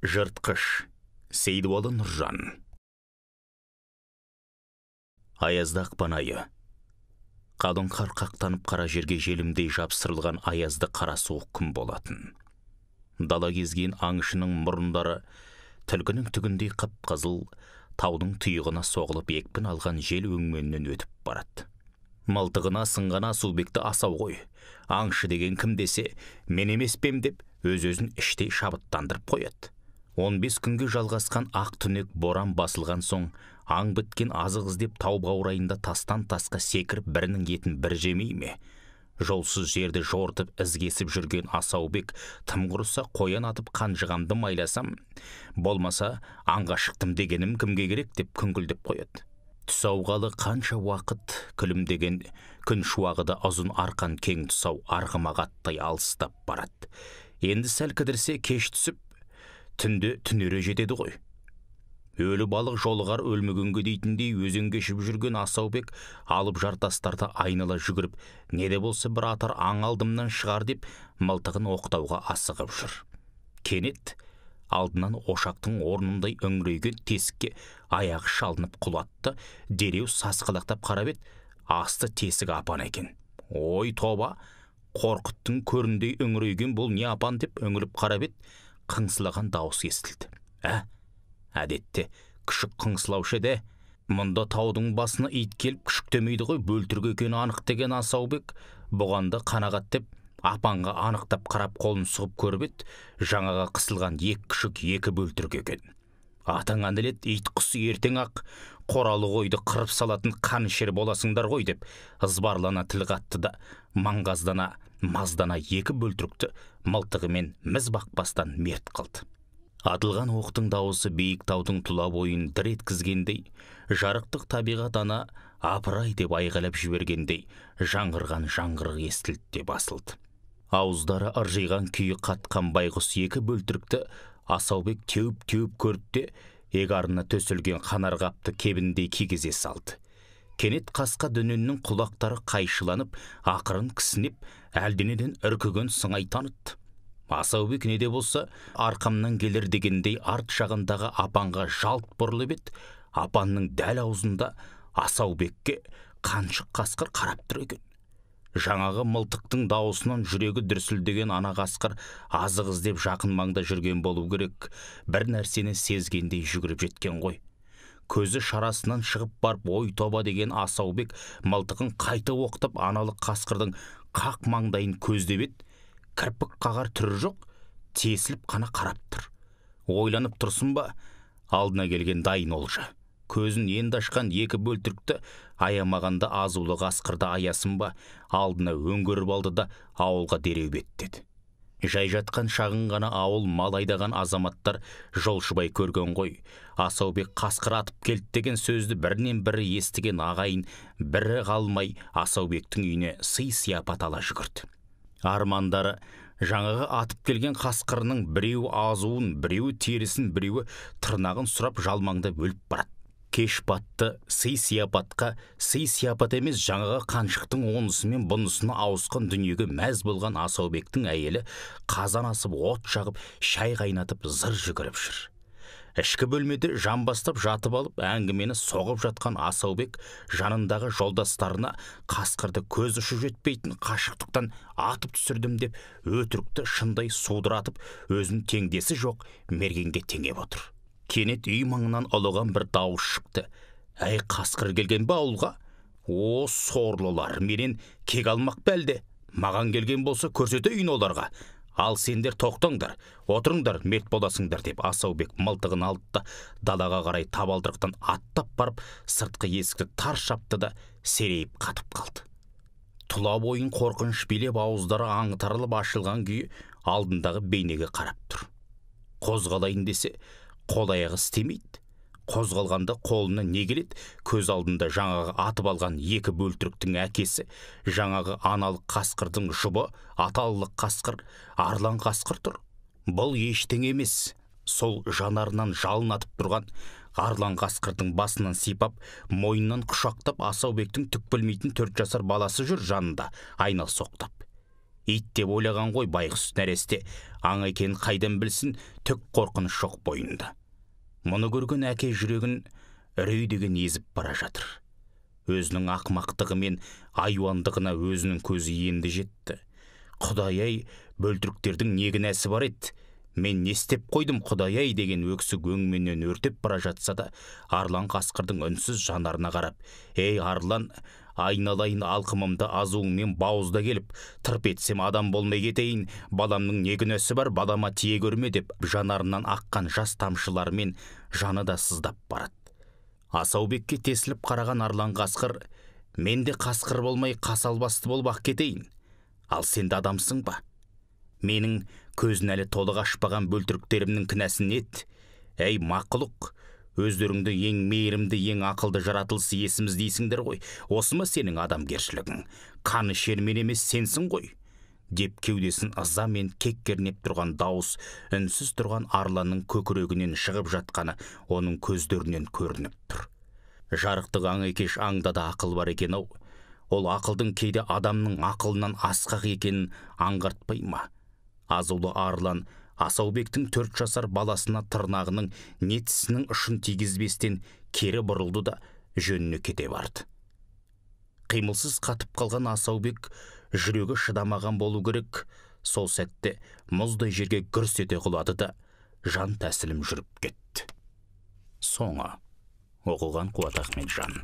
Жыртқыш. Сейдуалы Нұржан. Аязда ақпан айы. Қалың қар қақтанып қара жерге желімдей жапсырылған аязды қара суық күн болатын. Дала кезген аңшының мұрындары түлкінің түгіндей қып-қызыл, таудың тұйығына соғылып екпін алған жел өңменінен өтіп барады. Мылтығына сынған Асылбекті асау ғой. Аңшы деген кім десе, мен емес пем деп өз-өзін іштей шабыттандырып қояды. 15 күнге жалғасқан ақ түнек боран басылған соң, аң біткен азық іздеп тау баурайында тастан тасқа секіріп бірінің етін бір жемей ме? Жолсыз жерді жортып ізгесіп жүрген Асаубек тым құрыса қоян атып қанжығамды майласам, болмаса аңға шықтым дегенім кімге керек деп күңкілдеп қояды. Түс ауғалы қанша уақыт күлімдеген күн шуағы да ұзын арқан кең тұсау арғымағаттай алыстап барады. Енді сәл кідірсе кеш түсіп, түнде түнере жетеді ғой. Өлі балық жолығар өлмегенге дейтіндей өзен кешіп жүрген Асаубек алып жартастарды айнала жүгіріп, неде болса бір атар аң алдымнан шығар деп мылтығын оқтауға асығып жүр. Кенет алдынан ошақтың орнындай үңірейген тесікке аяғы шалынып құлатты, дереу сасқалақтап қарап еді, асты тесік апан екен. Ой тоба, қорқыттың көріндей үңірейген бұл не апан деп үңіліп қарап еді, қыңсылаған дауыс естілді. Әдетте күшік қыңсылаушы еді. Мұнда таудың басына ит келіп күшіктемейді ғой, бөлтірік екені анық деген Асаубек бұғанды қанағат деп апанға анықтап қарап қолын сұғып көріп еді, жаңаға қысылған екі күшік екі бөлтірік екен. Атаң әнелет ит құсы ертең ақ қоралы қойды қырып салатын қанішер боласыңдар ғой деп ызбарлана тіл қатты да маздана екі бөлтірікті мылтығымен міз бақпастан мерт қылды. Атылған оқтың дауысы биік таудың тұла бойын дір еткізгендей, жарықтық табиғат ана апырай деп айғайлап жібергендей жаңғырған жаңғырық естілді де басылды. Ауыздары ыржиған күйі қатқан байғұс екі бөлтірікті Асаубек теуіп көрді де, егарына төселген қанарғапты кебіндей кигізе салды. Кенет қасқа дөненнің құлақтары қайшыланып, ақырын кісінеп, әлденеден үркіген сыңай таныды. Асаубек неде болса, арқамнан келер дегендей арт жағындағы апанға жалт бұрылып еді, апанның дәл аузында Асаубекке қаншық қасқыр қарап тұр екен. Жаңағы мылтықтың дауысынан жүрегі дүрсілдеген ана қасқыр азық іздеп жақын маңда жүрген болу керек, бір нәрсені сезгендей жүгіріп жеткен ғой. Көзі шарасынан шығып барып ой тоба деген Асаубек мылтығын қайта оқтап аналық қасқырдың қақ маңдайын көздеп еді, кірпік қағар түрі жоқ, тесіліп қана қарап тұр. Ойланып тұрсын ба, алдына келген дайын олжа. Көзін енді ашқан екі бөлтірікті аямағанда азулы қасқырды аясын ба, алдына өңгөріп алды да ауылға дереу беттеді. Жай жатқан шағын ғана ауыл мал айдаған азаматтар жолшыбай көрген ғой. Асаубек қасқыр атып келді деген сөзді бірінен бірі естіген ағайын бірі қалмай Асаубектің үйіне сый-сияпат ала жүгірді. Армандары жаңағы атып келген қасқырының біреуі азуын, біреуі терісін, біреуі тырнағын сұрап жалмаңдап өліп барады. Кеш батты, сый-сияпатқа сый-сияпат емес жаңағы қаншықтың онысы мен бұнысына ауысқан дүниеге мәз болған Асаубектің әйелі қазан асып от жағып, шай қайнатып зыр жүгіріп жүр. Ішкі бөлмеде жамбастап жатып алып әңгімені соғып жатқан Асаубек жанындағы жолдастарына қасқырды көз ұшы жетпейтін қашықтықтан атып түсірдім деп өтірікті шындай судыратып, өзін теңдесі жоқ мергенге теңеп отыр. Кенет үй маңынан ұлыған бір дауыс шықты. Әй, қасқыр келген ба ауылға? О, сорлылар, менен кек алмақ бәлде. Маған келген болса көрсетейін оларға. Ал сендер тоқтаңдар, отырыңдар, мерт боласыңдар деп Асаубек мылтығын алды да далаға қарай табалдырықтан аттап барып, сыртқы есікті тарс жапты да серейіп қатып қалды. Тұла бойын қорқыныш билеп, ауыздары аңтарылып ашылған күйі алдындағы бейнеге қарап тұр. Қозғалайын десе, қол-аяғы істемейді. Қозғалғанда қолына не келеді? Көз алдында жаңағы атып алған екі бөлтіріктің әкесі, жаңағы аналық қасқырдың жұбы, аталылық қасқыр, арлан қасқыр тұр. Бұл ештеңе емес. Сол жанарынан жалын атып тұрған арлан қасқырдың басынан сипап, мойнынан құшақтап Асаубектің түк білмейтін 4 жасар баласы жүр жанында, айнал соқтап. Ит деп ойлаған ғой байғұс нәресте, аң екенін қайдан білсін, түк қорқыныш жоқ бойында. Мұны көрген әке жүрегін үрей деген езіп бара жатыр. Өзінің ақымақтығы мен айуандығына өзінің көзі енді жетті. Құдай-ай, бөлтіріктердің не кінәсі бар еді? Мен не істеп қойдым, Құдай-ай деген өксік өңменен өртеп бара жатса да, Арлан қасқырдың үнсіз жанарына қарап, «Ей Арлан, айналайын алқымымды азуыңмен бауызда келіп, тырп етсем адам болмай кетейін, баламның не күнәсі бар, балама тие көрме» деп, жанарынан аққан жас тамшыларымен жаны да сыздап барады. Асаубекке тесіліп қараған Арлан қасқыр, «Мен де қасқыр болмай қасалбасты болбақ кетейін. Ал сен де адамсың ба? Менің көзін әлі толық ашпаған бөлтіріктерімнің кінәсін ет. Әй мақұлық, өздеріңді ең мейірімді, ең ақылды жаратылыс иесіміз дейсіңдер ғой. Осы ма сенің адамгершілігің? Қаны шермен емес сенсің ғой» деп кеудесін ыза мен кек кернеп тұрған дауыс үнсіз тұрған Арланның көкірегінен шығып жатқаны оның көздерінен көрініп тұр. Жарықтық аң екеш аңда да ақыл бар екен-ау. Ол ақылдың кейде адамның ақылынан асқақ екенін аңғартпай ма? Азулы Арлан Асаубектің 4 жасар баласына тырнағының не тісінің ұшын тигізбестен кері бұрылды да жөніне кете барды. Қимылсыз қатып қалған Асаубек жүрегі шыдамаған болу керек. Сол сәтте мұздай жерге гүрс ете құлады да жан тәсілім жүріп кетті. Соңы. Оқылған Қуат Ахметжан.